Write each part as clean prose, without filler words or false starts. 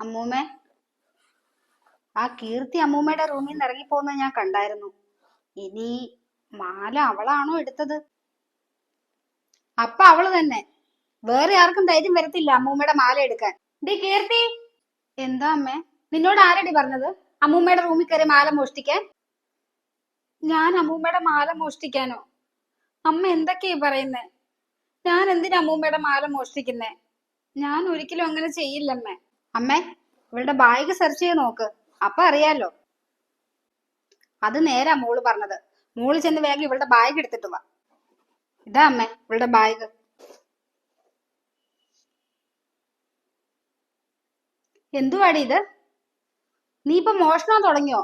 അമ്മൂമ്മേ, ആ കീർത്തി അമ്മൂമ്മയുടെ റൂമിൽ നിന്ന് ഇറങ്ങിപ്പോകുന്നത് ഞാൻ കണ്ടായിരുന്നു. ഇനി മാല അവളാണോ എടുത്തത്? അപ്പൊ അവള് തന്നെ. വേറെ ആർക്കും ധൈര്യം വരത്തില്ല അമ്മൂമ്മയുടെ മാല എടുക്കാൻ. ഡി കീർത്തി! എന്താ അമ്മേ? നിന്നോട് ആരടി പറഞ്ഞത് അമ്മൂമ്മയുടെ റൂമിൽ കയറി മാല മോഷ്ടിക്കാൻ? ഞാൻ അമ്മൂമ്മയുടെ മാല മോഷ്ടിക്കാനോ? അമ്മ എന്തൊക്കെയാ പറയുന്നേ? ഞാൻ എന്തിനാ അമ്മൂമ്മയുടെ മാല മോഷ്ടിക്കുന്നേ? ഞാൻ ഒരിക്കലും അങ്ങനെ ചെയ്യില്ലമ്മേ. അമ്മേ, ഇവളുടെ ബാഗ് സെർച്ച് ചെയ്ത് നോക്ക്, അപ്പൊ അറിയാലോ. അത് നേരാ മോള് പറഞ്ഞത്. മോള് ചെന്ന് വേഗം ഇവളുടെ ബാഗ് എടുത്തിട്ട് വാ. ഇതാ അമ്മേ ഇവളുടെ ബാഗ്. എന്തുവാടി ഇത്? നീ ഇപ്പൊ മോഷണം തുടങ്ങിയോ?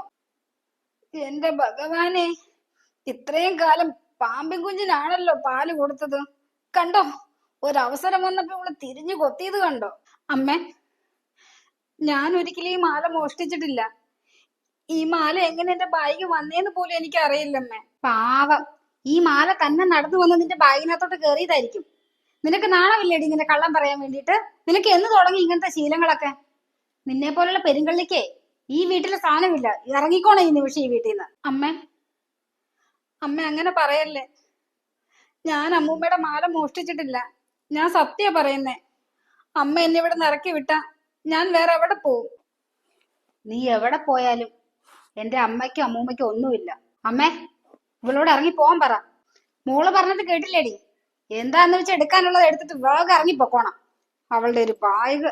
എന്റെ ഭഗവാനെ, ഇത്രയും കാലം പാമ്പിൻ കുഞ്ഞിനാണല്ലോ പാല് കൊടുത്തത്. കണ്ടോ, ഒരവസരം വന്നപ്പോ ഇവള് തിരിഞ്ഞു കൊത്തിയത് കണ്ടോ? അമ്മേ, ഞാൻ ഒരിക്കലും ഈ മാല മോഷ്ടിച്ചിട്ടില്ല. ഈ മാല എങ്ങനെ എന്റെ ബാഗ് വന്നേന്ന് പോലും എനിക്ക് അറിയില്ലമ്മേ. പാവം, ഈ മാല തന്നെ നടന്നു വന്ന് നിന്റെ ബാഗിനകത്തോട്ട് കേറിയതായിരിക്കും. നിനക്ക് നാണമില്ലേടി ഇങ്ങനെ കള്ളം പറയാൻ വേണ്ടിട്ട്? നിനക്ക് എന്ന് തുടങ്ങി ഇങ്ങനത്തെ ശീലങ്ങളൊക്കെ? നിന്നെ പോലുള്ള പെരുങ്കള്ളിക്കേ ഈ വീട്ടിലെ സ്ഥാനമില്ല. ഇറങ്ങിക്കോണേ ഈ നിമിഷം ഈ വീട്ടിൽ നിന്ന്. അമ്മേ, അമ്മ അങ്ങനെ പറയല്ലേ. ഞാൻ അമ്മൂമ്മയുടെ മാല മോഷ്ടിച്ചിട്ടില്ല. ഞാൻ സത്യ പറയുന്നേ. അമ്മ എന്നെ ഇവിടെ ഇറക്കി വിട്ട ഞാൻ വേറെ എവിടെ പോവും? നീ എവിടെ പോയാലും എന്റെ അമ്മയ്ക്കും അമ്മൂമ്മയ്ക്കും ഒന്നുമില്ല. അമ്മേ, ഇവളോട് ഇറങ്ങി പോവാൻ പറ. മോള് പറഞ്ഞിട്ട് കേട്ടില്ലേടി? എന്താന്ന് വെച്ചാൽ എടുക്കാനുള്ളത് എടുത്തിട്ട് വേഗം ഇറങ്ങി പൊക്കോണം. അവളുടെ ഒരു ബാഗ്.